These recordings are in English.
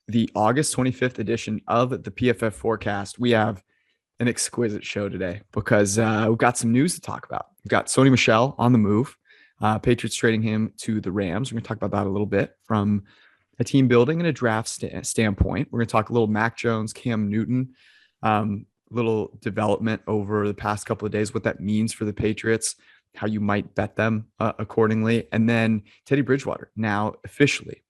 the August 25th edition of the PFF forecast. We have an exquisite show today because we've got some news to talk about. We've got Sony Michel on the move. Patriots trading him to the Rams. We're going to talk about that a little bit from a team building and a draft standpoint. We're going to talk a little Mac Jones, Cam Newton, little development over the past couple of days, what that means for the Patriots, how you might bet them accordingly. And then Teddy Bridgewater, now officially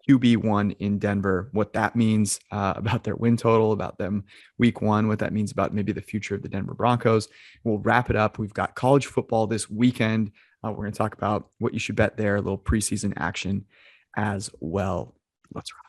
QB1 in Denver, what that means about their win total, about them week one, what that means about maybe the future of the Denver Broncos. We'll wrap it up. We've got college football this weekend. We're going to talk about what you should bet there, a little preseason action as well. Let's rock.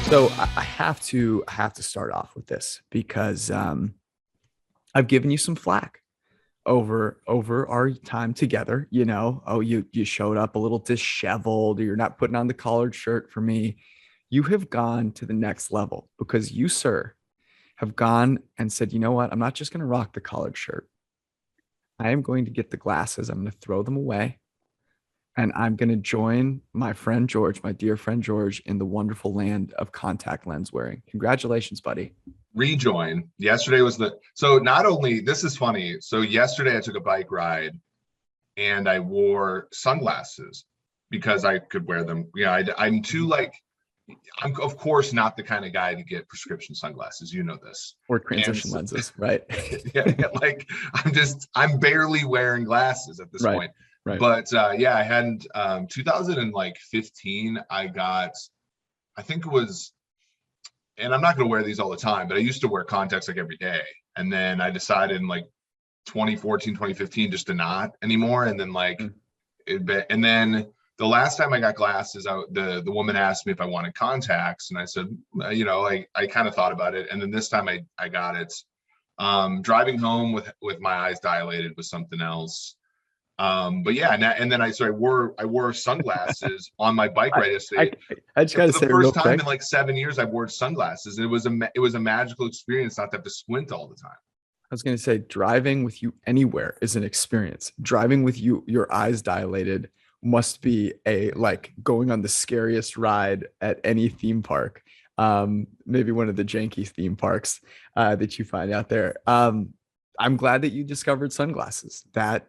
So I have to start off with this because I've given you some flack over our time together. You know, oh, you showed up a little disheveled, or you're not putting on the collared shirt for me. You have gone to the next level because you, sir, have gone and said, you know what? I'm not just going to rock the collared shirt. I am going to get the glasses. I'm going to throw them away. And I'm going to join my friend George, my dear friend George, in the wonderful land of contact lens wearing. Congratulations, buddy. Rejoin. Yesterday was so not only, this is funny. So yesterday I took a bike ride and I wore sunglasses because I could wear them. Yeah, I'm too I'm of course not the kind of guy to get prescription sunglasses. You know this. Or transition lenses, right? yeah, I'm barely wearing glasses at this point. Right. But I hadn't 2015 I think it was, and I'm not going to wear these all the time, but I used to wear contacts like every day. And then I decided in 2014, 2015 just to not anymore. And then and then the last time I got glasses, the woman asked me if I wanted contacts, and I said, I kind of thought about it. And then this time I got it. Driving home with my eyes dilated was something else. But yeah, and then I wore sunglasses on my bike ride yesterday. I just gotta say, the first time in 7 years I wore sunglasses, and it was a magical experience not to have to squint all the time. I was gonna say, driving with you anywhere is an experience. Driving with your eyes dilated must be going on the scariest ride at any theme park. Maybe one of the janky theme parks that you find out there. I'm glad that you discovered sunglasses. That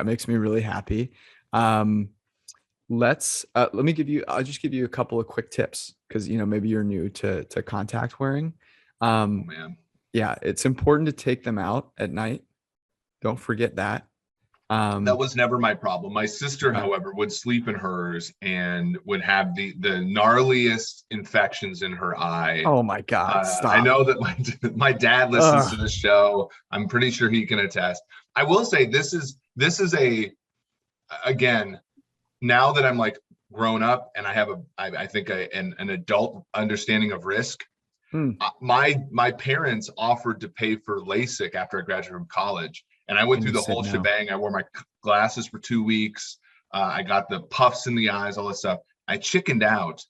makes me really happy. I'll just give you a couple of quick tips because maybe you're new to contact wearing. Oh man. Yeah, it's important to take them out at night. Don't forget that. That was never my problem. My sister, however, would sleep in hers and would have the gnarliest infections in her eye. Oh my God! Stop. I know that my dad listens to the show. I'm pretty sure he can attest. I will say this is again, now that I'm grown up and I have I think an adult understanding of risk. My parents offered to pay for LASIK after I graduated from college. And I went through the whole shebang. I wore my glasses for 2 weeks. I got the puffs in the eyes, all this stuff. I chickened out.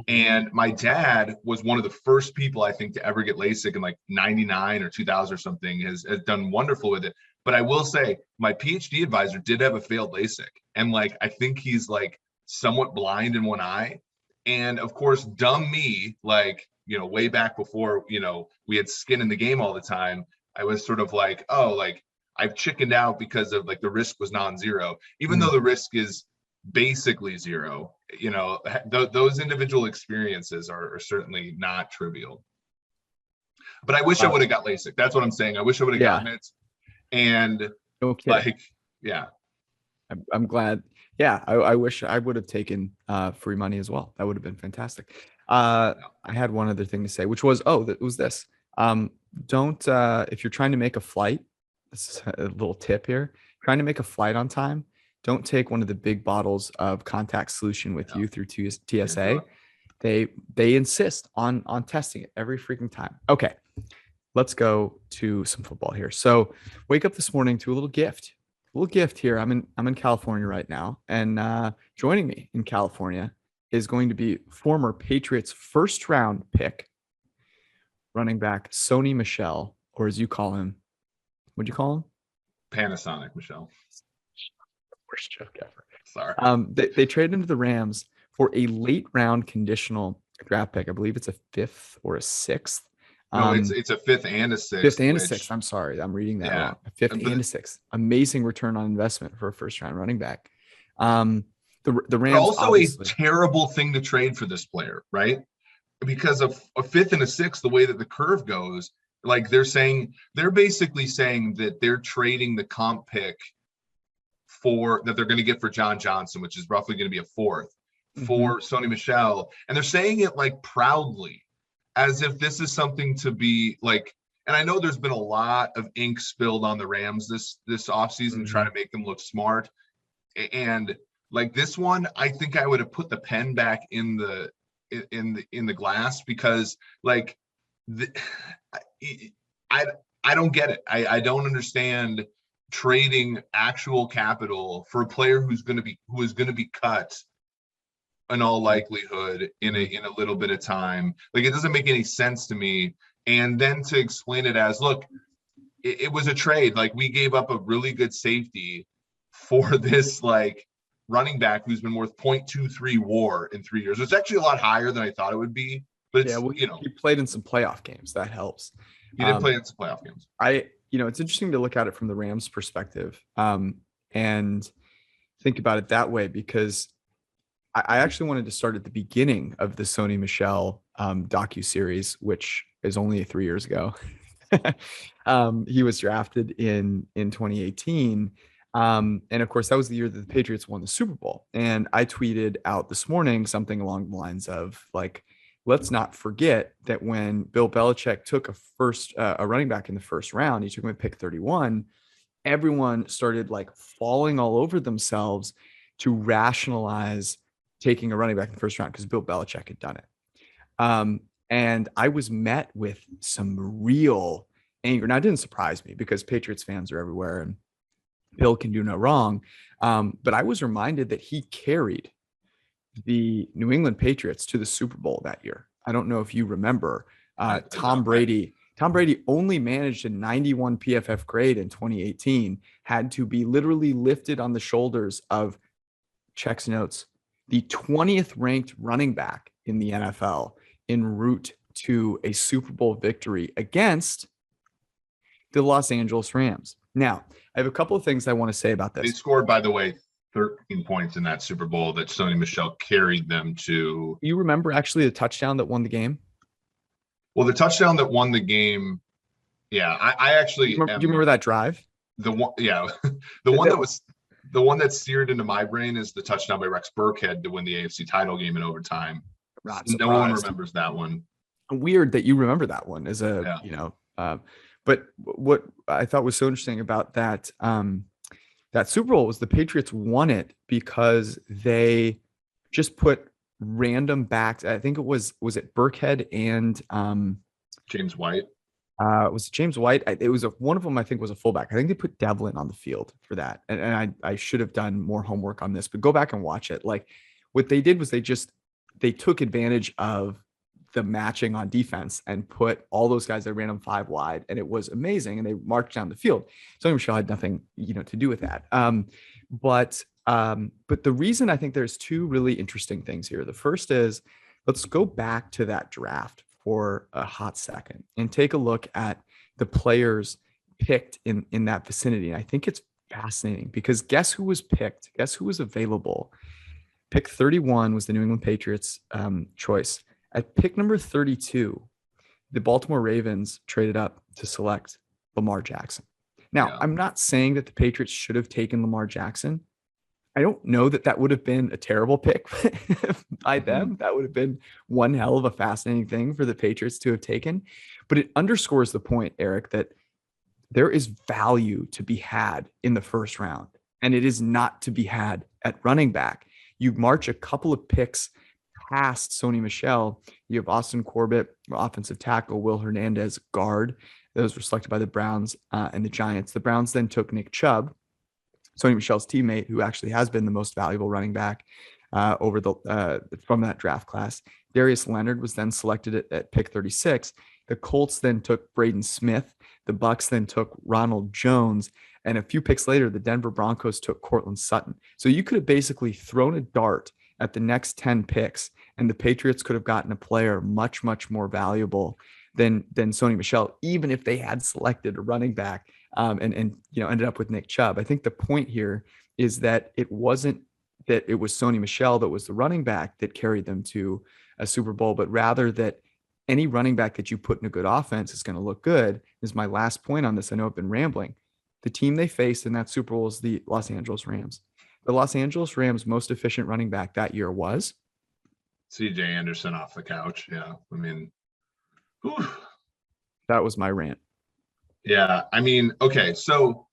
And my dad was one of the first people, I think, to ever get LASIK in 99 or 2000 or something, has done wonderful with it. But I will say my PhD advisor did have a failed LASIK. And I think he's somewhat blind in one eye. And of course, dumb me, way back before, we had skin in the game all the time. I was sort of I've chickened out because of the risk was non-zero, even though the risk is basically zero. Those individual experiences are certainly not trivial. But I wish I would have got LASIK. That's what I'm saying. I wish I would have gotten it. And I'm glad. Yeah, I wish I would have taken free money as well. That would have been fantastic. I had one other thing to say, which was, that was this. Don't if you're trying to make a flight. This is a little tip here. Trying to make a flight on time, don't take one of the big bottles of contact solution with you through TSA. They insist on testing it every freaking time. Okay. let's go to some football here. So wake up this morning to a little gift. A little gift here. I'm in California right now, and joining me in California is going to be former Patriots first round pick, running back Sony Michel, or as you call him, what'd you call him? Panasonic, Michelle. Worst joke ever. Sorry. They traded into the Rams for a late round conditional draft pick. I believe it's a fifth or a sixth. No, it's a fifth and a sixth. Fifth and a sixth. I'm sorry, I'm reading that wrong. A fifth and a sixth. Amazing return on investment for a first round running back. The Rams also a terrible thing to trade for this player, right? Because of a fifth and a sixth, the way that the curve goes, like they're basically saying that they're trading the comp pick that they're going to get for John Johnson, which is roughly going to be a fourth, for Sony Michel, and they're saying it like proudly, as if this is something to be like. And I know there's been a lot of ink spilled on the Rams this offseason, trying to make them look smart. And like this one, I think I would have put the pen back in the glass, because like I don't get it. I don't understand trading actual capital for a player who is going to be cut in all likelihood in a little bit of time. Like, it doesn't make any sense to me. And then to explain it as, look, it was a trade. Like, we gave up a really good safety for this like running back who's been worth 0.23 WAR in 3 years. It's actually a lot higher than I thought it would be. But it's, he played in some playoff games. That helps. He did play in some playoff games. It's interesting to look at it from the Rams perspective, and think about it that way, because I actually wanted to start at the beginning of the Sony Michel docuseries, which is only 3 years ago. He was drafted in 2018. And of course, that was the year that the Patriots won the Super Bowl. And I tweeted out this morning something along the lines of, like, let's not forget that when Bill Belichick took a running back in the first round, he took him at pick 31, everyone started like falling all over themselves to rationalize taking a running back in the first round because Bill Belichick had done it. And I was met with some real anger. Now, it didn't surprise me because Patriots fans are everywhere and Bill can do no wrong. But I was reminded that he carried the New England Patriots to the Super Bowl that year. I don't know if you remember. Tom Brady only managed a 91 PFF grade in 2018, had to be literally lifted on the shoulders of, checks notes, the 20th ranked running back in the NFL en route to a Super Bowl victory against the Los Angeles Rams. Now, I have a couple of things I want to say about this. They scored, by the way, 13 points in that Super Bowl that Sony Michel carried them to. You remember actually the touchdown that won the game? Well, the touchdown that won the game, yeah, I actually. Do you remember that drive? The one, yeah, the one that seared into my brain is the touchdown by Rex Burkhead to win the AFC title game in overtime. No one remembers that one. Weird that you remember that one as but what I thought was so interesting about that that Super Bowl was the Patriots won it because they just put random backs. I think it was it Burkhead and James White. Was it James White? It was one of them. I think was a fullback. I think they put Devlin on the field for that, and I should have done more homework on this. But go back and watch it. Like, what they did was they took advantage of the matching on defense and put all those guys that ran them 5 wide, and it was amazing. And they marched down the field. Sony Michel had nothing, to do with that. But the reason I think there's 2 really interesting things here. The first is, let's go back to that draft for a hot second and take a look at the players picked in that vicinity. And I think it's fascinating because guess who was picked? Guess who was available? Pick 31 was the New England Patriots choice. At pick number 32, the Baltimore Ravens traded up to select Lamar Jackson. Now, I'm not saying that the Patriots should have taken Lamar Jackson. I don't know that would have been a terrible pick by them. That would have been one hell of a fascinating thing for the Patriots to have taken. But it underscores the point, Eric, that there is value to be had in the first round, and it is not to be had at running back. You march a couple of picks past Sony Michel. You have Austin Corbett, offensive tackle, Will Hernandez, guard. Those were selected by the Browns and the Giants. The Browns then took Nick Chubb, Sony Michel's teammate, who actually has been the most valuable running back from that draft class. Darius Leonard was then selected at pick 36. The Colts then took Braden Smith. The Bucs then took Ronald Jones. And a few picks later, the Denver Broncos took Cortland Sutton. So you could have basically thrown a dart at the next 10 picks, and the Patriots could have gotten a player much, much more valuable than Sony Michel, even if they had selected a running back and ended up with Nick Chubb. I think the point here is that it wasn't that it was Sony Michel that was the running back that carried them to a Super Bowl, but rather that any running back that you put in a good offense is going to look good. This is my last point on this. I know I've been rambling. The team they faced in that Super Bowl is the Los Angeles Rams. The Los Angeles Rams' most efficient running back that year was CJ Anderson off the couch. Yeah. I mean, whew. That was my rant. Yeah. I mean, okay. So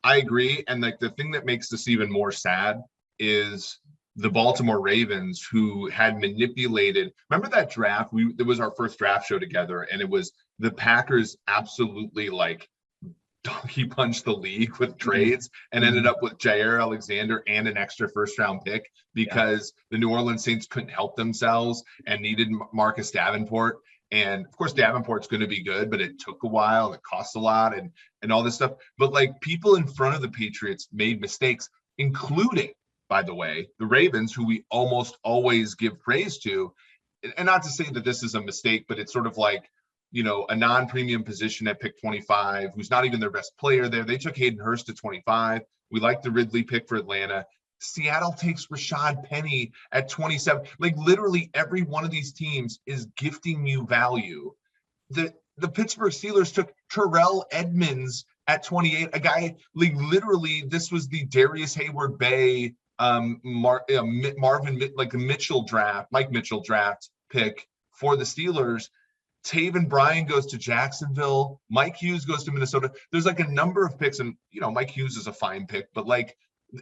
I agree. And like the thing that makes this even more sad is the Baltimore Ravens, who had manipulated. Remember that draft? It was our first draft show together, and it was the Packers absolutely like donkey punched the league with trades and ended up with Jair Alexander and an extra first-round pick because the New Orleans Saints couldn't help themselves and needed Marcus Davenport. And of course, Davenport's going to be good, but it took a while. It cost a lot and all this stuff. But like people in front of the Patriots made mistakes, including, by the way, the Ravens, who we almost always give praise to. And not to say that this is a mistake, but it's sort of like, a non-premium position at pick 25, who's not even their best player there. They took Hayden Hurst at 25. We like the Ridley pick for Atlanta. Seattle takes Rashad Penny at 27. Like literally every one of these teams is gifting you value. The Pittsburgh Steelers took Terrell Edmonds at 28. A guy, like literally, this was the Darius Hayward Bay, Marvin, like a Mike Mitchell draft pick for the Steelers. Taven Bryan goes to Jacksonville. Mike Hughes goes to Minnesota. There's like a number of picks, and Mike Hughes is a fine pick, but like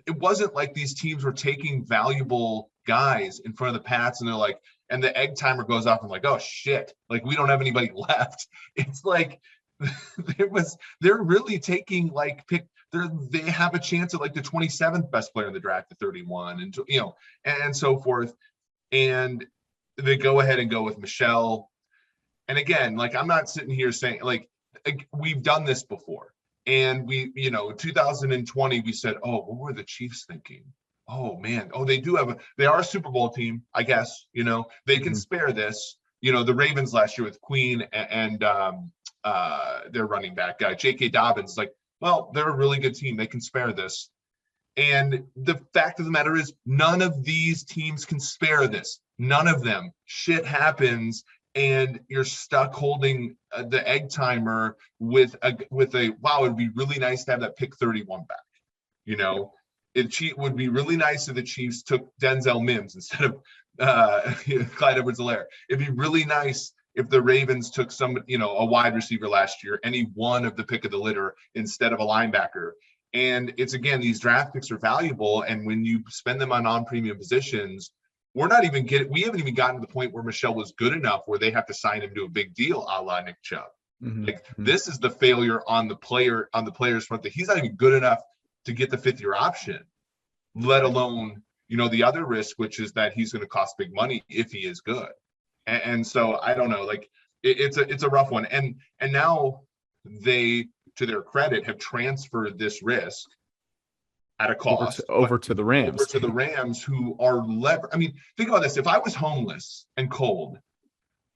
it wasn't like these teams were taking valuable guys in front of the Pats, and they're like, and the egg timer goes off and like, oh shit, like we don't have anybody left. It's like they're really taking like they have a chance at like the 27th best player in the draft at 31, and and so forth, and they go ahead and go with Michel. And again, like I'm not sitting here saying like we've done this before. And we, 2020, we said, oh, what were the Chiefs thinking? Oh man, they are a Super Bowl team, I guess. They can spare this. The Ravens last year with Queen and their running back guy, J.K. Dobbins, like, well, they're a really good team. They can spare this. And the fact of the matter is, none of these teams can spare this. None of them. Shit happens. And you're stuck holding the egg timer with a wow, it'd be really nice to have that pick 31 back. It would be really nice if the Chiefs took Denzel Mims instead of Clyde Edwards-Helaire. It'd be really nice if the Ravens took a wide receiver last year, any one of the pick of the litter instead of a linebacker. And it's, again, these draft picks are valuable. And when you spend them on non-premium positions, we haven't even gotten to the point where Michel was good enough where they have to sign him to a big deal a la Nick Chubb. This is the failure on the player's front, that he's not even good enough to get the 5th-year option, let alone, the other risk, which is that he's going to cost big money if he is good. And so I don't know, like it's a rough one. And now they, to their credit, have transferred this risk at a cost over to the Rams. Over to the Rams, who are I mean, think about this. If I was homeless and cold,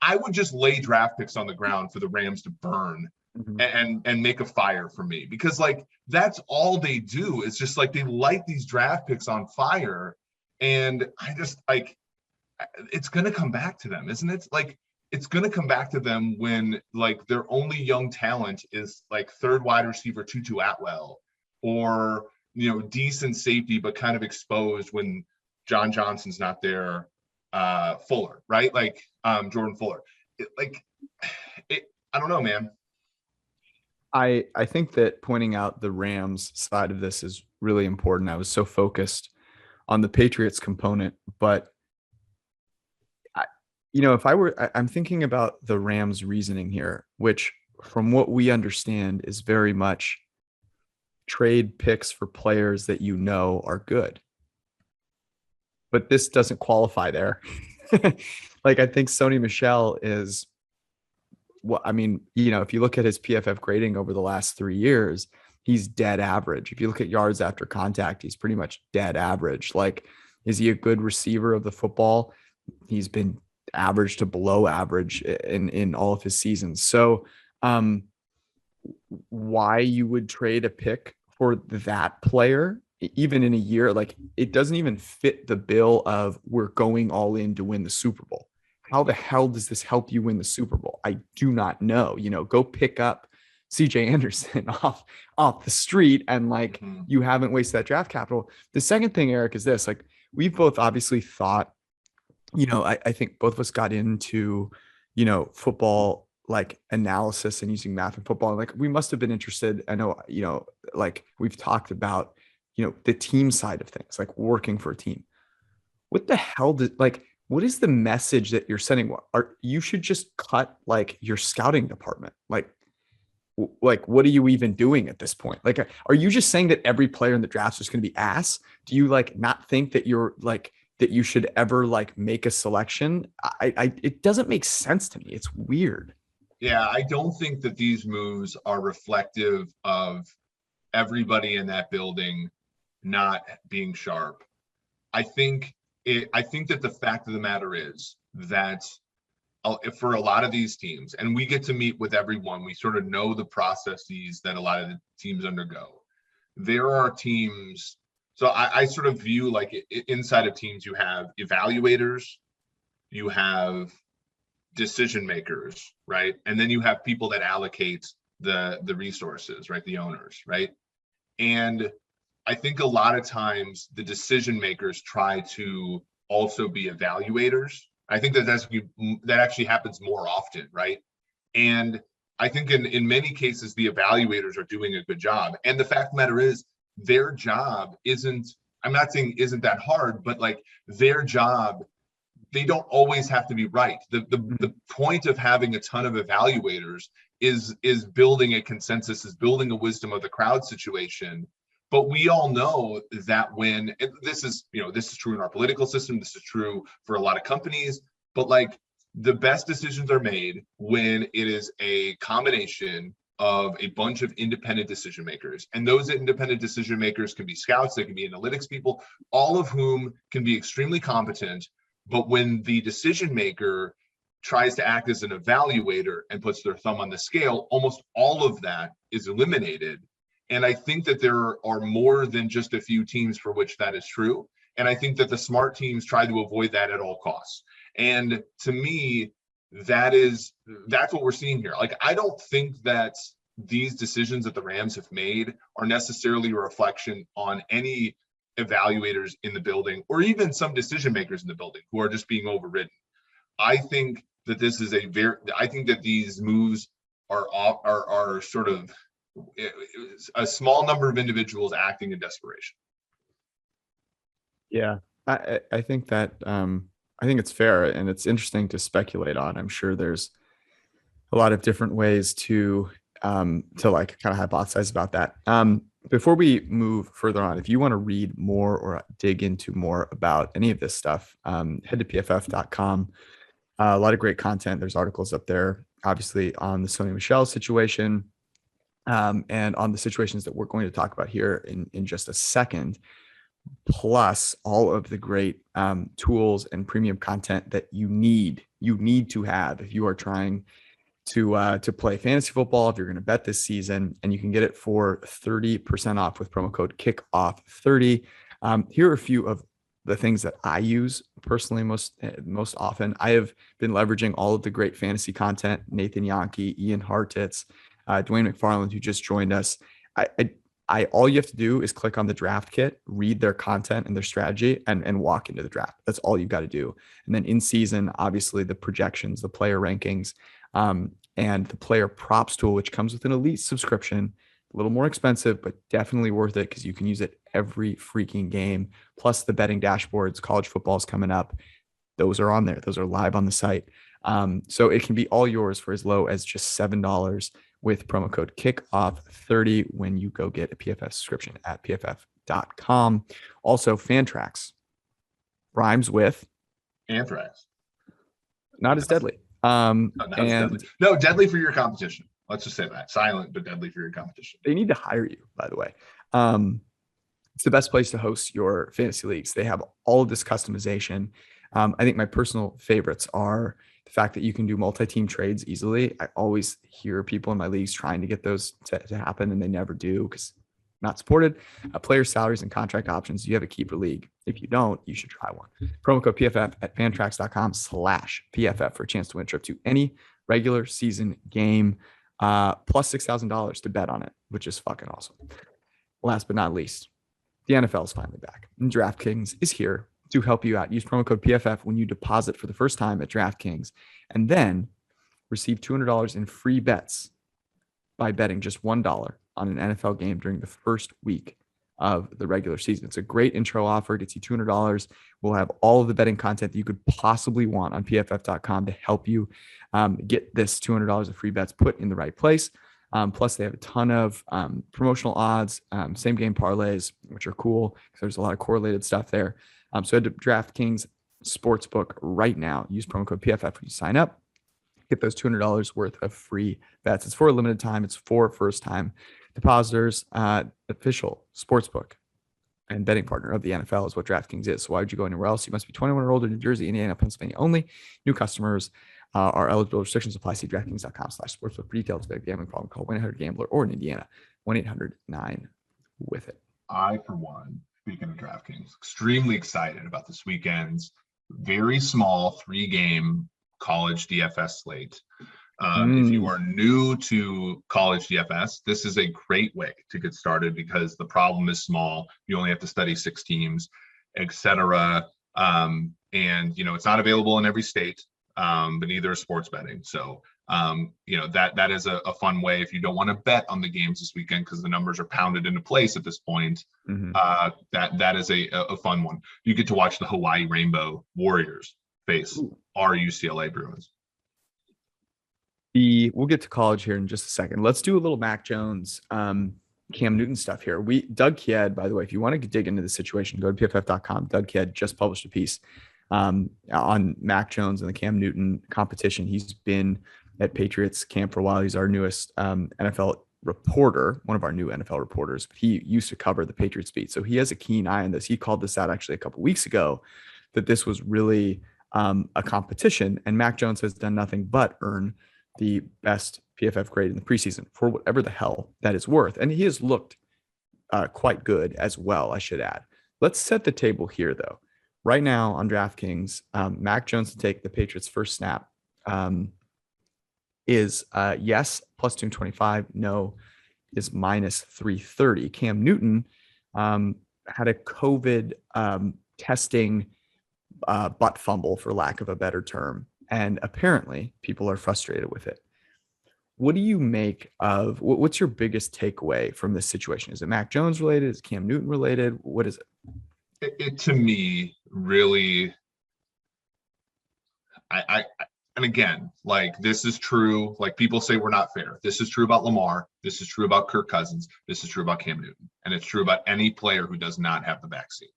I would just lay draft picks on the ground for the Rams to burn and make a fire for me, because like that's all they do is just like they light these draft picks on fire. And I just like, it's going to come back to them, isn't it? Like it's going to come back to them when like their only young talent is like third wide receiver Tutu Atwell, or decent safety, but kind of exposed when John Johnson's not there, Fuller, right? Like Jordan Fuller. I don't know, man. I think that pointing out the Rams side of this is really important. I was so focused on the Patriots component, but I'm thinking about the Rams' reasoning here, which from what we understand, is very much trade picks for players that you know are good. But this doesn't qualify there. Like, I think Sony Michel is what, I mean, if you look at his PFF grading over the last 3 years, he's dead average. If you look at yards after contact, he's pretty much dead average. Like, is he a good receiver of the football? He's been average to below average in all of his seasons. So, why you would trade a pick for that player, even in a year, like, it doesn't even fit the bill of we're going all in to win the Super Bowl. How the hell does this help you win the Super Bowl? I do not know. Go pick up CJ Anderson off the street, and like, you haven't wasted that draft capital. The second thing, Eric, is this: like, we've both obviously thought, I think both of us got into, football, like, analysis and using math in football. Like, we must have been interested. I know, like, we've talked about, the team side of things, like working for a team. What the hell what is the message that you're sending? You should just cut, like, your scouting department. Like, what are you even doing at this point? Like, are you just saying that every player in the draft is going to be ass? Do you, like, not think that you're like, that you should ever, like, make a selection? It doesn't make sense to me. It's weird. Yeah, I don't think that these moves are reflective of everybody in that building not being sharp. I think that the fact of the matter is that for a lot of these teams, and we get to meet with everyone, we sort of know the processes that a lot of the teams undergo. There are teams, so I sort of view, like, inside of teams, you have evaluators, you have decision makers, right? And then you have people that allocate the resources, right? The owners, right? And I think a lot of times the decision makers try to also be evaluators. I think that actually happens more often, right? And I think in many cases, the evaluators are doing a good job. And the fact of the matter is, their job isn't, I'm not saying isn't that hard, but like, their job, they don't always have to be right. The point of having a ton of evaluators is building a consensus, is building a wisdom of the crowd situation. But we all know that when this is true in our political system, this is true for a lot of companies, but like, the best decisions are made when it is a combination of a bunch of independent decision makers. And those independent decision makers can be scouts, they can be analytics people, all of whom can be extremely competent. But when the decision maker tries to act as an evaluator and puts their thumb on the scale, almost all of that is eliminated. And I think that there are more than just a few teams for which that is true. And I think that the smart teams try to avoid that at all costs. And to me, that's what we're seeing here. Like, I don't think that these decisions that the Rams have made are necessarily a reflection on any evaluators in the building, or even some decision makers in the building who are just being overridden. I think that this is I think that these moves are sort of a small number of individuals acting in desperation. Yeah, I think that I think it's fair, and it's interesting to speculate on. I'm sure there's a lot of different ways to like, kind of hypothesize about that. Before we move further on, if you want to read more or dig into more about any of this stuff, head to pff.com. A lot of great content. There's articles up there, obviously, on the Sony Michel situation, and on the situations that we're going to talk about here in just a second, plus all of the great tools and premium content that you need to have if you are trying to play fantasy football, if you're going to bet this season. And you can get it for 30% off with promo code KICKOFF30. Here are a few of the things that I use personally most often. I have been leveraging all of the great fantasy content: Nathan Yonke, Ian Hartitz, Dwayne McFarland, who just joined us. All you have to do is click on the draft kit, read their content and their strategy, and walk into the draft. That's all you've got to do. And then in season, obviously, the projections, the player rankings, and the player props tool, which comes with an elite subscription. A little more expensive, but definitely worth it, because you can use it every freaking game. Plus the betting dashboards, college football is coming up. Those are on there. Those are live on the site. So it can be all yours for as low as just $7 with promo code KICKOFF30 when you go get a PFF subscription at pff.com. Also, Fantrax rhymes with anthrax. Not as deadly. No, deadly for your competition. Let's just say that. Silent, but deadly for your competition. They need to hire you, by the way. It's the best place to host your fantasy leagues. They have all of this customization. I think my personal favorites are the fact that you can do multi-team trades easily. I always hear people in my leagues trying to get those to happen, and they never do because not supported. Player salaries and contract options. You have a keeper league. If you don't, you should try one. Promo code PFF at fantrax.com/PFF for a chance to win a trip to any regular season game, plus $6,000 to bet on it, which is fucking awesome. Last but not least, the NFL is finally back, and DraftKings is here to help you out. Use promo code PFF when you deposit for the first time at DraftKings, and then receive $200 in free bets by betting just $1 on an NFL game during the first week of the regular season. It's a great intro offer. It gets you $200. We'll have all of the betting content that you could possibly want on pff.com to help you get this $200 of free bets put in the right place. Plus, they have a ton of promotional odds, same game parlays, which are cool because there's a lot of correlated stuff there. So head to DraftKings Sportsbook right now. Use promo code PFF when you sign up. Get those $200 worth of free bets. It's for a limited time. It's for first-time depositors. Official sportsbook and betting partner of the NFL is what DraftKings is. So why would you go anywhere else? You must be 21 or older. New Jersey, Indiana, Pennsylvania only. New customers are eligible. Restrictions apply. See DraftKings.com/sportsbook for details. If you have a gambling problem, call 1-800-GAMBLER or in Indiana, 1-800-9-WITH-IT. I, for one, speaking of DraftKings, extremely excited about this weekend's very small 3-game college DFS slate. If you are new to college DFS, this is a great way to get started because the problem is small. You only have to study 6 teams, etc. And it's not available in every state, but neither is sports betting. So that is a fun way if you don't want to bet on the games this weekend because the numbers are pounded into place at this point. That is a fun one. You get to watch the Hawaii Rainbow Warriors face our UCLA Bruins. We'll get to college here in just a second. Let's do a little Mac Jones, Cam Newton stuff here. Doug Kidd, by the way, if you want to dig into the situation, go to pff.com. Doug Kidd just published a piece on Mac Jones and the Cam Newton competition. He's been at Patriots camp for a while. He's our newest NFL reporter, one of our new NFL reporters, but he used to cover the Patriots beat. So he has a keen eye on this. He called this out actually a couple of weeks ago that this was really a competition, and Mac Jones has done nothing but earn the best PFF grade in the preseason for whatever the hell that is worth. And he has looked quite good as well, I should add. Let's set the table here, though. Right now on DraftKings, Mac Jones to take the Patriots' first snap is yes, plus 225, no is minus 330. Cam Newton had a COVID testing butt fumble, for lack of a better term. And apparently people are frustrated with it. What do you make of what's your biggest takeaway from this situation? Is it Mac Jones related? Is it Cam Newton related? What is it? It to me really, and again, like this is true. Like people say we're not fair. This is true about Lamar. This is true about Kirk Cousins. This is true about Cam Newton. And it's true about any player who does not have the vaccine.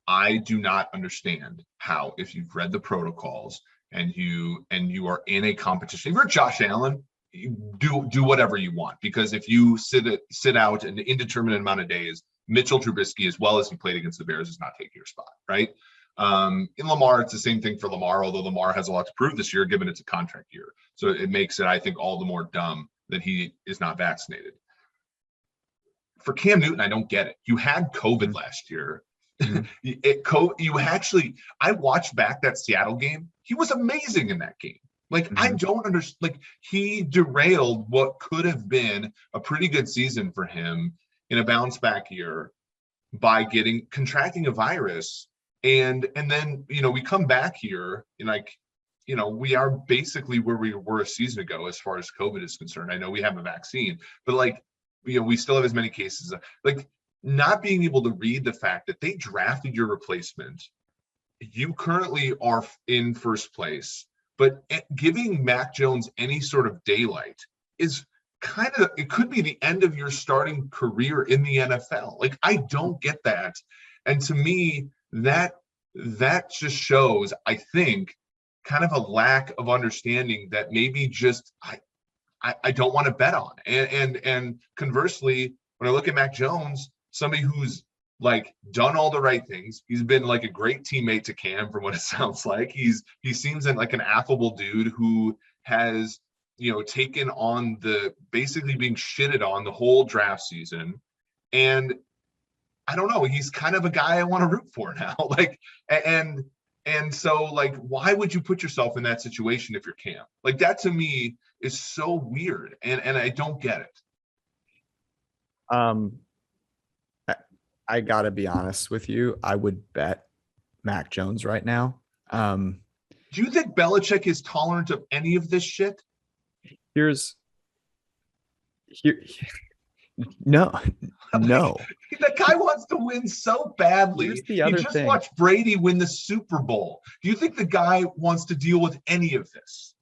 I do not understand how, if you've read the protocols and you are in a competition, if you're Josh Allen, you do whatever you want, because if you sit out an indeterminate amount of days, Mitchell Trubisky, as well as he played against the Bears, is not taking your spot, right? In Lamar, it's the same thing for Lamar, although Lamar has a lot to prove this year, given it's a contract year. So it makes it, I think, all the more dumb that he is not vaccinated. For Cam Newton, I don't get it. You had COVID last year. I watched back that Seattle game. He was amazing in that game. Like, I don't understand. Like, he derailed what could have been a pretty good season for him in a bounce back year by contracting a virus. And then, we come back here and we are basically where we were a season ago as far as COVID is concerned. I know we have a vaccine, but we still have as many cases. Not being able to read the fact that they drafted your replacement, you currently are in first place, but giving Mac Jones any sort of daylight is kind of, it could be the end of your starting career in the NFL. Like, I don't get that. And to me, that just shows, I think, kind of a lack of understanding that maybe just I don't want to bet on. And conversely, when I look at Mac Jones, somebody who's like done all the right things, he's been like a great teammate to Cam from what it sounds like. He seems like an affable dude who has, taken on the basically being shitted on the whole draft season. And I don't know, he's kind of a guy I want to root for now. Like, and so, like, why would you put yourself in that situation if you're Cam? Like, that to me is so weird, and I don't get it. I gotta be honest with you. I would bet Mac Jones right now. Do you think Belichick is tolerant of any of this shit? No. The guy wants to win so badly. Here's the other thing. Watched Brady win the Super Bowl. Do you think the guy wants to deal with any of this?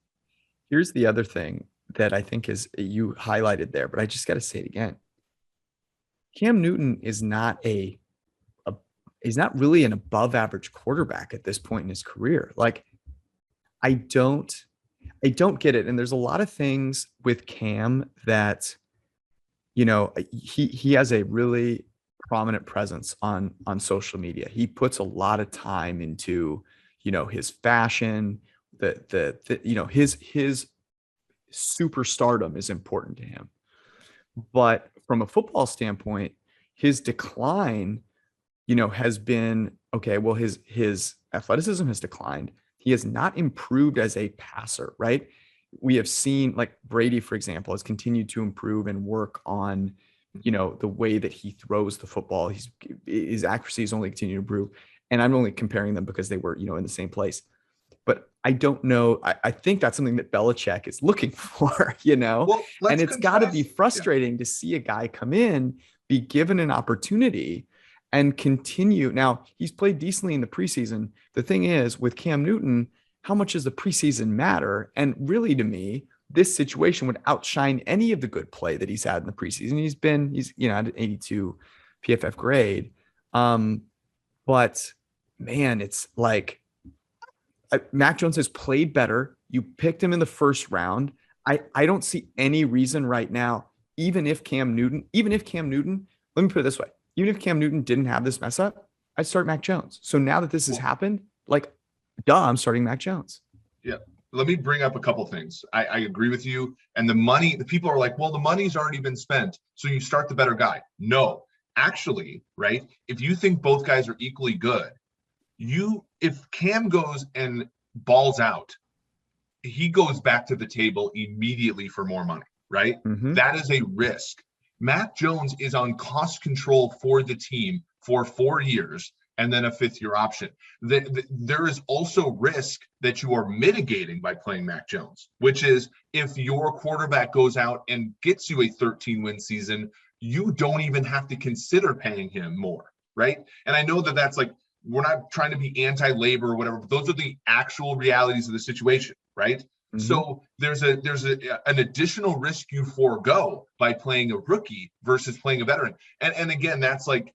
Here's the other thing that I think is you highlighted there, but I just got to say it again. Cam Newton is not he's not really an above average quarterback at this point in his career. Like, I don't get it. And there's a lot of things with Cam that, he has a really prominent presence on social media. He puts a lot of time into, his fashion, his superstardom is important to him. But from a football standpoint, his decline, has been okay. Well, his athleticism has declined. He has not improved as a passer, right? We have seen, like, Brady, for example, has continued to improve and work on, the way that he throws the football. His accuracy has only continued to improve. And I'm only comparing them because they were, in the same place. But I don't know. I think that's something that Belichick is looking for, Well, and it's got to be frustrating to see a guy come in, be given an opportunity, and continue. Now, he's played decently in the preseason. The thing is, with Cam Newton, how much does the preseason matter? And really, to me, this situation would outshine any of the good play that he's had in the preseason. He's at an 82 PFF grade. But man, it's like Mac Jones has played better. You picked him in the first round. I don't see any reason right now, even if Cam Newton, let me put it this way. Even if Cam Newton didn't have this mess up, I'd start Mac Jones. So now that this has happened, like, I'm starting Mac Jones. Yeah. Let me bring up a couple things. I agree with you. And the people are like, well, the money's already been spent, so you start the better guy. No, actually, right? If you think both guys are equally good, if Cam goes and balls out, he goes back to the table immediately for more money, right? Mm-hmm. That is a risk. Mac Jones is on cost control for the team for 4 years and then a 5th-year option. There is also risk that you are mitigating by playing Mac Jones, which is if your quarterback goes out and gets you a 13-win season, you don't even have to consider paying him more, right? And I know that that's like, we're not trying to be anti-labor or whatever, but those are the actual realities of the situation, right? Mm-hmm. So there's an additional risk you forego by playing a rookie versus playing a veteran. And again, that's like,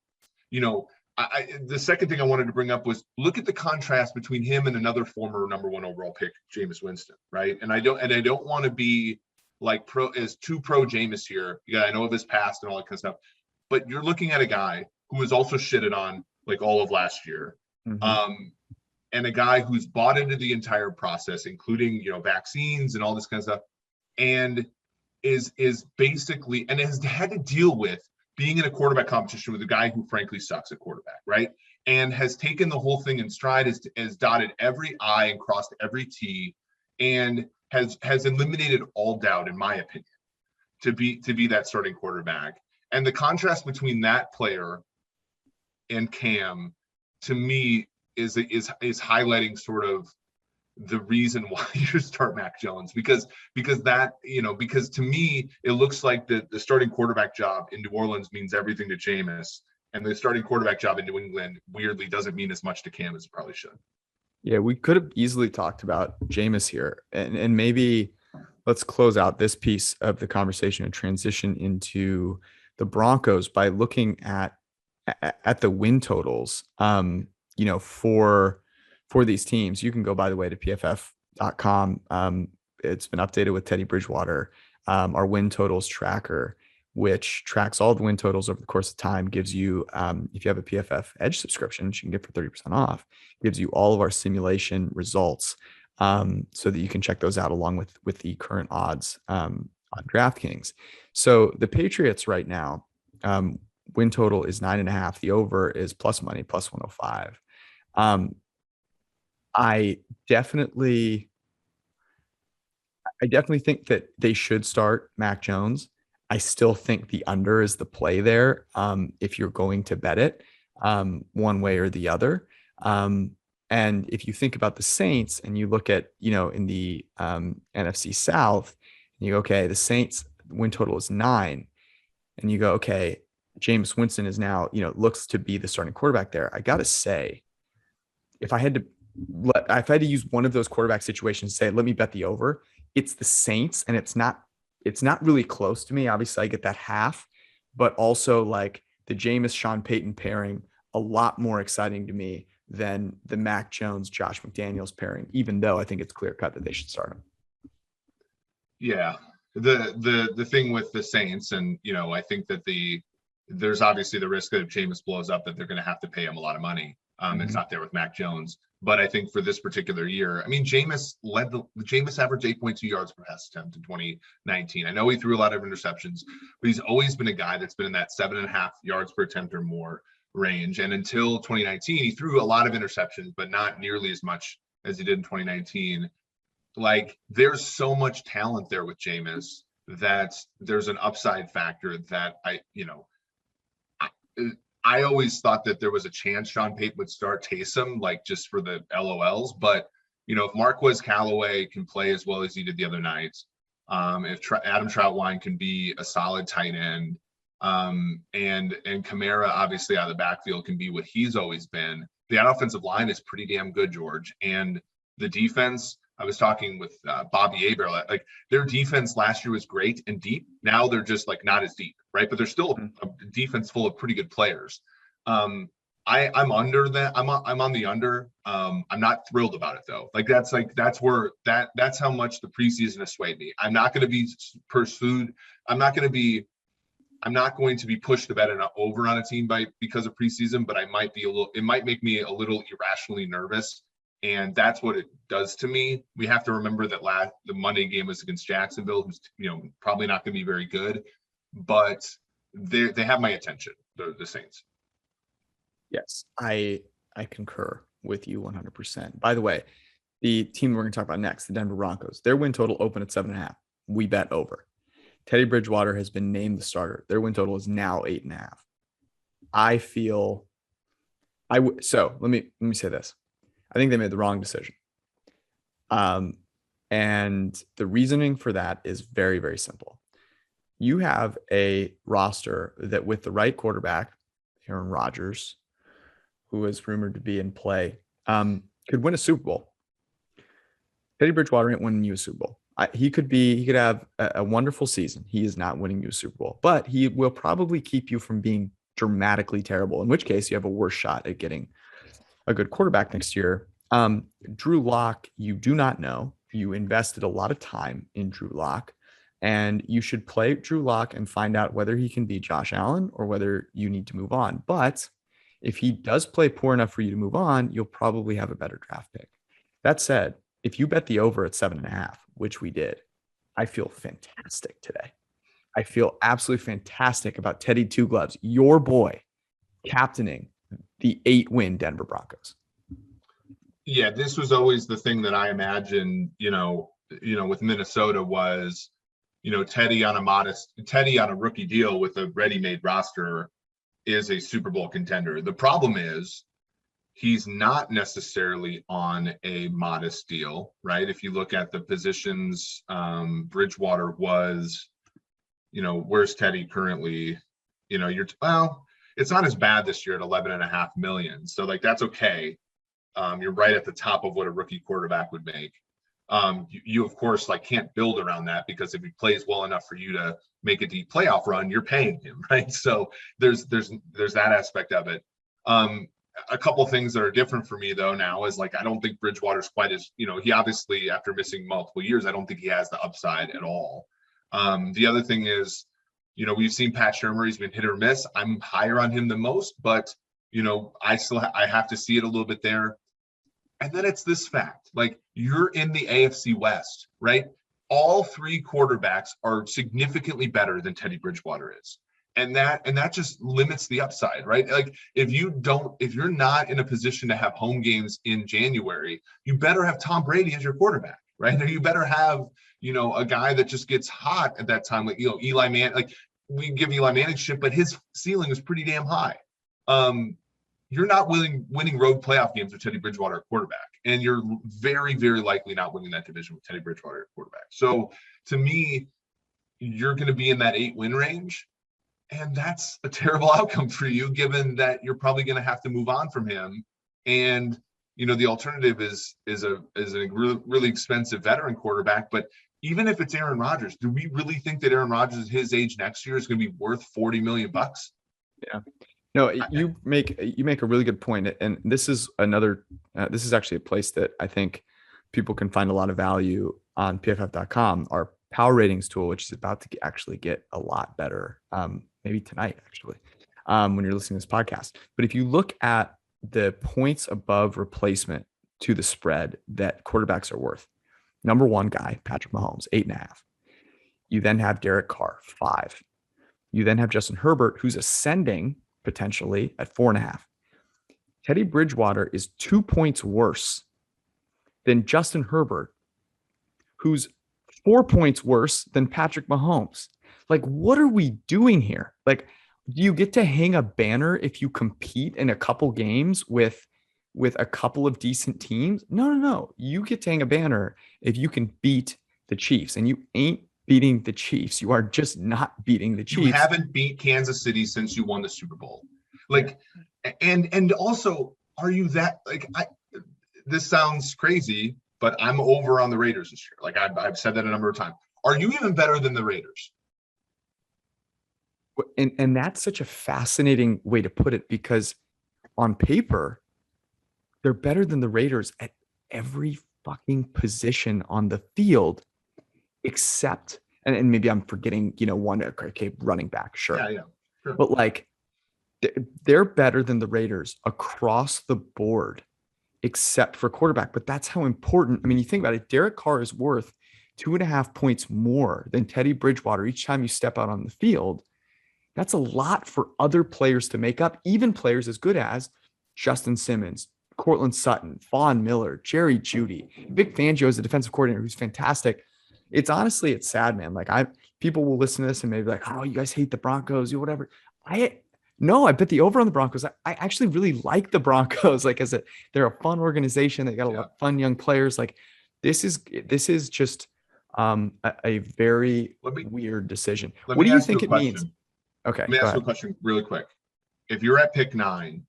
the second thing I wanted to bring up was look at the contrast between him and another former number 1 overall pick, Jameis Winston, right? And I don't want to be like pro Jameis here. Yeah, I know of his past and all that kind of stuff, but you're looking at a guy who was also shitted on like all of last year. Mm-hmm. And a guy who's bought into the entire process, including, vaccines and all this kind of stuff, and is basically, and has had to deal with being in a quarterback competition with a guy who frankly sucks at quarterback, right? And has taken the whole thing in stride, has dotted every I and crossed every T, and has eliminated all doubt, in my opinion, to be that starting quarterback. And the contrast between that player and Cam, to me, is highlighting sort of the reason why you start Mac Jones, because to me, it looks like the starting quarterback job in New Orleans means everything to Jameis, and the starting quarterback job in New England weirdly doesn't mean as much to Cam as it probably should. Yeah, we could have easily talked about Jameis here, and maybe let's close out this piece of the conversation and transition into the Broncos by looking at the win totals. For these teams, you can go, by the way, to PFF.com. It's been updated with Teddy Bridgewater, our win totals tracker, which tracks all the win totals over the course of time, gives you, if you have a PFF Edge subscription, which you can get for 30% off, gives you all of our simulation results, so that you can check those out along with the current odds on DraftKings. So the Patriots right now, win total is 9.5. The over is plus money, plus 105. I definitely think that they should start Mac Jones. I still think the under is the play there, if you're going to bet it, one way or the other. And if you think about the Saints and you look at, in the NFC South, and you go, okay, the Saints win total is 9, and you go, okay, Jameis Winston is now, looks to be the starting quarterback there. I got to say, if I had to use one of those quarterback situations, say, let me bet the over, it's the Saints, and it's not really close to me. Obviously, I get that half, but also like the Jameis Sean Payton pairing, a lot more exciting to me than the Mac Jones Josh McDaniels pairing, even though I think it's clear cut that they should start him. Yeah, the thing with the Saints, and I think that there's obviously the risk that if Jameis blows up, that they're going to have to pay him a lot of money. It's not there with Mac Jones. But I think for this particular year, Jameis averaged 8.2 yards per pass attempt in 2019. I know he threw a lot of interceptions, but he's always been a guy that's been in that 7.5 yards per attempt or more range. And until 2019, he threw a lot of interceptions, but not nearly as much as he did in 2019. Like, there's so much talent there with Jameis that there's an upside factor that I always thought that there was a chance Sean Payton would start Taysom, like just for the LOLs. But, if Marquez Callaway can play as well as he did the other night, if Adam Troutwine can be a solid tight end, and Kamara, obviously out of the backfield, can be what he's always been, the offensive line is pretty damn good, George. And the defense, I was talking with Bobby Aber, like their defense last year was great and deep. Now they're just like not as deep, right? But they're still a defense full of pretty good players. I'm under that. I'm on the under. I'm not thrilled about it though. That's how much the preseason has swayed me. I'm not going to be pursued. I'm not going to be pushed to bet over on a team because of preseason, but it might make me a little irrationally nervous. And that's what it does to me. We have to remember that the Monday game was against Jacksonville, who's probably not going to be very good, but they have my attention, the Saints. Yes, I concur with you 100%. By the way, the team we're going to talk about next, the Denver Broncos, their win total opened at 7.5. We bet over. Teddy Bridgewater has been named the starter. Their win total is now 8.5. So let me say this. I think they made the wrong decision. And the reasoning for that is very, very simple. You have a roster that, with the right quarterback, Aaron Rodgers, who is rumored to be in play, could win a Super Bowl. Teddy Bridgewater ain't winning you a Super Bowl. He could have a wonderful season. He is not winning you a Super Bowl, but he will probably keep you from being dramatically terrible, in which case you have a worse shot at getting a good quarterback next year. Drew Lock, you do not know. You invested a lot of time in Drew Lock, and you should play Drew Lock and find out whether he can be Josh Allen or whether you need to move on. But if he does play poor enough for you to move on, you'll probably have a better draft pick. That said, if you bet the over at 7.5, which we did, I feel fantastic today. I feel absolutely fantastic about Teddy Two Gloves, your boy, captaining the 8-win Denver Broncos. Yeah, this was always the thing that I imagined, with Minnesota was, Teddy on a rookie deal with a ready-made roster is a Super Bowl contender. The problem is he's not necessarily on a modest deal, right? If you look at the positions, Bridgewater was, where's Teddy currently? It's not as bad this year at 11.5 million. So that's okay. You're right at the top of what a rookie quarterback would make. You of course like can't build around that, because if he plays well enough for you to make a deep playoff run, you're paying him, right? So there's that aspect of it. A couple things that are different for me though now is like I don't think Bridgewater's quite as, he obviously, after missing multiple years, I don't think he has the upside at all. The other thing is, we've seen Pat Shurmur, he's been hit or miss. I'm higher on him than most, but I have to see it a little bit there. And then it's this fact, like you're in the AFC West, right? All three quarterbacks are significantly better than Teddy Bridgewater is. And that just limits the upside, right? Like if you're not in a position to have home games in January, you better have Tom Brady as your quarterback, right? Or you better have, a guy that just gets hot at that time, like, Eli Manning. Like we give Eli Manning shit, but his ceiling is pretty damn high. You're not winning road playoff games with Teddy Bridgewater at quarterback, and you're very, very likely not winning that division with Teddy Bridgewater at quarterback. So to me, you're going to be in that 8-win range. And that's a terrible outcome for you, given that you're probably going to have to move on from him. And, the alternative is a really, really expensive veteran quarterback. But even if it's Aaron Rodgers, do we really think that Aaron Rodgers at his age next year is going to be worth $40 million? Yeah. No, you make a really good point. And this is this is actually a place that I think people can find a lot of value on PFF.com, our power ratings tool, which is about to actually get a lot better. Maybe tonight, actually, when you're listening to this podcast. But if you look at the points above replacement to the spread that quarterbacks are worth, number one guy, Patrick Mahomes, 8.5. You then have Derek Carr, 5. You then have Justin Herbert, who's ascending potentially at 4.5. Teddy Bridgewater is 2 points worse than Justin Herbert, who's 4 points worse than Patrick Mahomes. Like, what are we doing here? Like, do you get to hang a banner if you compete in a couple games with a couple of decent teams? No. You get to hang a banner if you can beat the Chiefs, and you ain't beating the Chiefs. You are just not beating the Chiefs. You haven't beat Kansas City since you won the Super Bowl. Like, and also, are you that like? This sounds crazy, but I'm over on the Raiders this year. Like I've said that a number of times. Are you even better than the Raiders? And that's such a fascinating way to put it, because on paper, they're better than the Raiders at every fucking position on the field, except, and maybe I'm forgetting, one, okay, running back, sure. Yeah. Sure. But like, they're better than the Raiders across the board, except for quarterback. But that's how important. I mean, you think about it, Derek Carr is worth 2.5 points more than Teddy Bridgewater each time you step out on the field. That's a lot for other players to make up, even players as good as Justin Simmons, Cortland Sutton, Von Miller, Jerry Jeudy. Vic Fangio is a defensive coordinator who's fantastic. It's sad, man. Like people will listen to this and maybe be like, oh, you guys hate the Broncos, or whatever. No, I bet the over on the Broncos. I actually really like the Broncos. Like they're a fun organization. They got a lot of fun young players. Like this is just a very weird decision. What do you think it means? Okay. Let me ask you a question really quick. If you're at pick 9,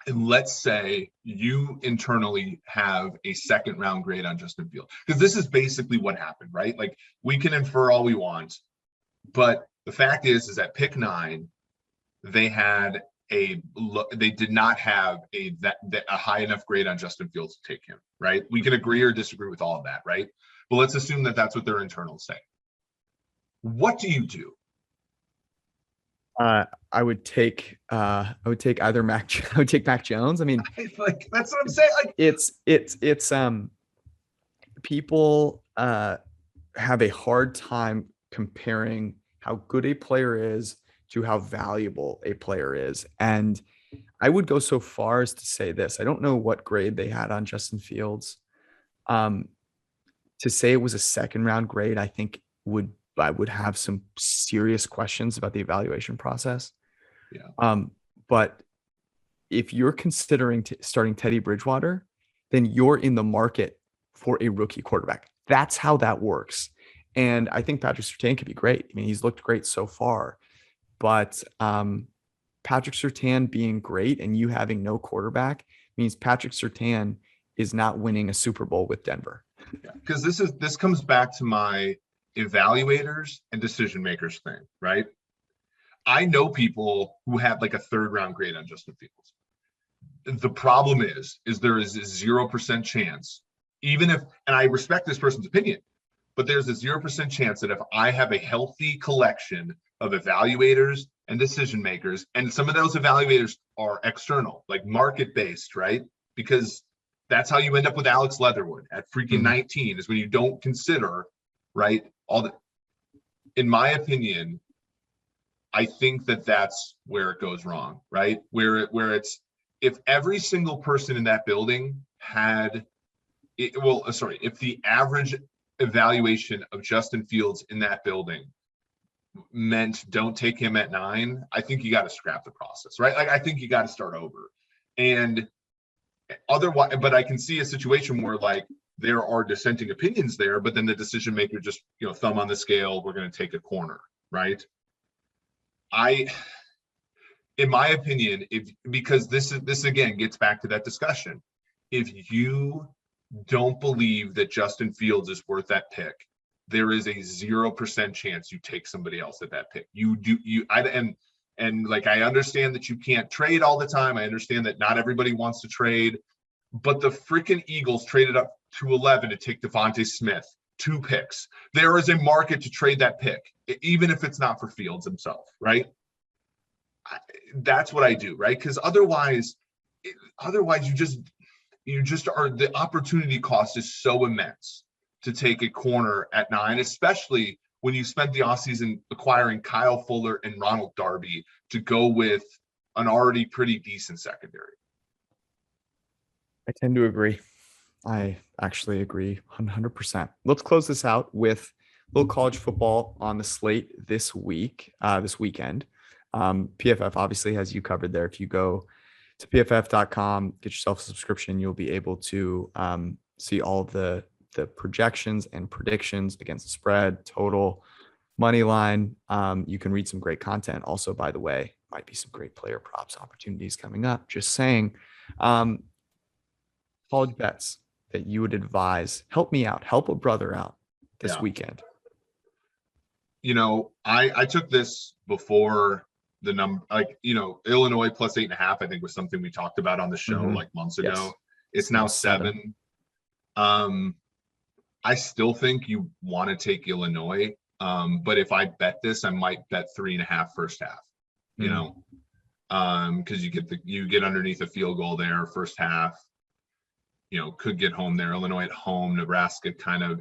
and let's say you internally have a second round grade on Justin Fields, because this is basically what happened, right? Like we can infer all we want, but the fact is at pick 9, they did not have a high enough grade on Justin Fields to take him, right? We can agree or disagree with all of that, right? But let's assume that that's what their internals say. What do you do? I would take either Mac. I would take Mac Jones. I mean, like that's what I'm saying. Like it's people have a hard time comparing how good a player is to how valuable a player is, and I would go so far as to say this. I don't know what grade they had on Justin Fields. To say it was a second round grade, I think I would have some serious questions about the evaluation process. Yeah. But if you're considering starting Teddy Bridgewater, then you're in the market for a rookie quarterback. That's how that works. And I think Patrick Surtain could be great. I mean, he's looked great so far. But Patrick Surtain being great and you having no quarterback means Patrick Surtain is not winning a Super Bowl with Denver. Because this comes back to my evaluators and decision makers thing, right? I know people who have like a 3rd round grade on Justin Fields. The problem is there is a 0% chance, even if, and I respect this person's opinion, but there's a 0% chance that if I have a healthy collection of evaluators and decision makers, and some of those evaluators are external, like market based, right? Because that's how you end up with Alex Leatherwood at freaking 19, is when you don't consider, right, all the, in my opinion, I think that's where it goes wrong, right? Where it's, if every single person in that building had it, if the average evaluation of Justin Fields in that building meant don't take him at 9, I think you got to scrap the process, right? Like, I think you got to start over. And otherwise, but I can see a situation where like there are dissenting opinions there, but then the decision maker just, thumb on the scale, we're going to take a corner, right? In my opinion, because this again gets back to that discussion, if you don't believe that Justin Fields is worth that pick, there is a 0% chance you take somebody else at that pick. And like, I understand that you can't trade all the time. I understand that not everybody wants to trade, but the freaking Eagles traded up to 11 to take Devontae Smith, 2 picks. There is a market to trade that pick, even if it's not for Fields himself, right? That's what I do, right? Because otherwise you just are, the opportunity cost is so immense to take a corner at 9, especially when you spent the offseason acquiring Kyle Fuller and Ronald Darby to go with an already pretty decent secondary. I tend to agree. I actually agree 100%. Let's close this out with a little college football on the slate this weekend. PFF obviously has you covered there. If you go to pff.com, get yourself a subscription, you'll be able to see all the projections and predictions against the spread, total, money line. You can read some great content. Also, by the way, might be some great player props opportunities coming up. Just saying. College bets that you would advise. Help me out. Help a brother out this weekend. I took this before the number, like, Illinois plus 8.5, I think was something we talked about on the show like months ago. Yes. It's now 7. I still think you want to take Illinois. But if I bet this, I might bet 3.5 first half, because you get underneath a field goal there first half, could get home there. Illinois at home, Nebraska kind of,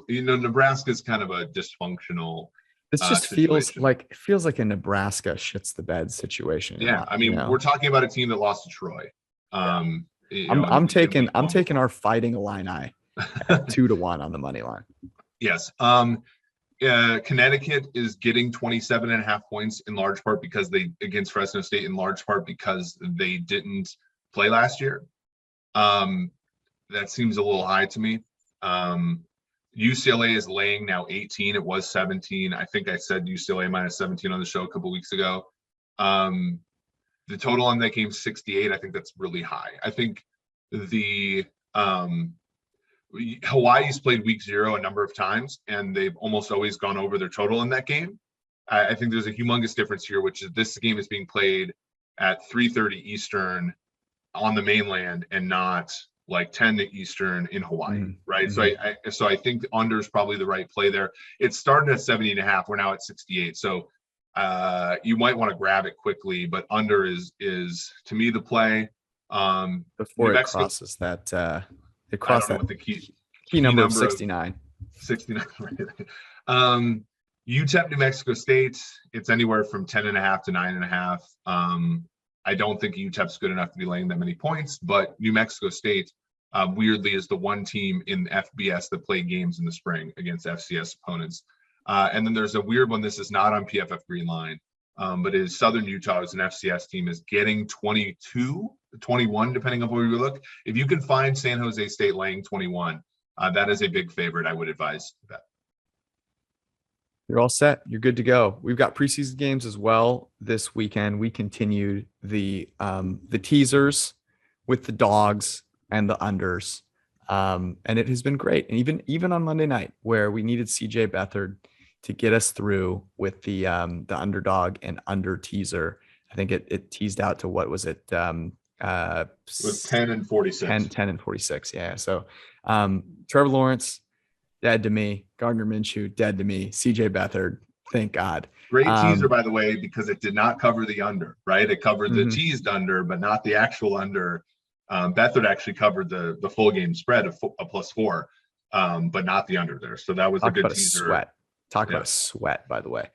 Nebraska's kind of a dysfunctional. This just feels like a Nebraska shits the bed situation. Yeah, I mean, we're talking about a team that lost to Troy. I'm taking our Fighting Illini at 2-1 on the money line. Yes. Connecticut is getting 27.5 points in large part because against Fresno State, in large part because they didn't play last year. That seems a little high to me. UCLA is laying now 18. It was 17. I think I said UCLA minus 17 on the show a couple weeks ago. The total on that game is 68. I think that's really high. I think Hawaii's played week 0 a number of times, and they've almost always gone over their total in that game. I think there's a humongous difference here, which is this game is being played at 3:30 Eastern on the mainland and not like 10 Eastern in Hawaii, right? So I think the under is probably the right play there. It started at 70.5. We're now at 68. So you might want to grab it quickly, but under is to me the play. Before it crosses that, it crossed that the key number of 69. 69. UTEP, New Mexico State, it's anywhere from 10.5 to 9.5. I don't think UTEP's good enough to be laying that many points, but New Mexico State, weirdly, is the one team in FBS that played games in the spring against FCS opponents. And then there's a weird one. This is not on PFF Green Line, but it is Southern Utah as an FCS team is getting 22, 21, depending on where you look. If you can find San Jose State laying 21, that is a big favorite. I would advise that. You're all set. You're good to go. We've got preseason games as well this weekend. We continued the teasers with the dogs and the unders. And it has been great. And even on Monday night, where we needed CJ Beathard to get us through with the underdog and under teaser. I think it teased out to, what was it? It was 10 and 46. 10 and 46. Yeah. So Trevor Lawrence, dead to me. Gardner Minshew, dead to me. CJ Beathard, thank God. Great teaser, by the way, because it did not cover the under, right? It covered the teased under, but not the actual under. Beathard actually covered the full game spread of +4, but not the under there. So that was a good teaser. Talk about a sweat, by the way.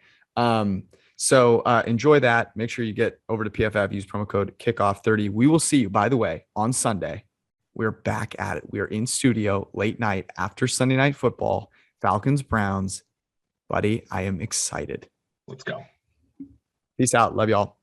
So enjoy that. Make sure you get over to PFF, use promo code kickoff30. We will see you, by the way, on Sunday. We're back at it. We are in studio late night after Sunday Night Football, Falcons, Browns. Buddy, I am excited. Let's go. Peace out. Love y'all.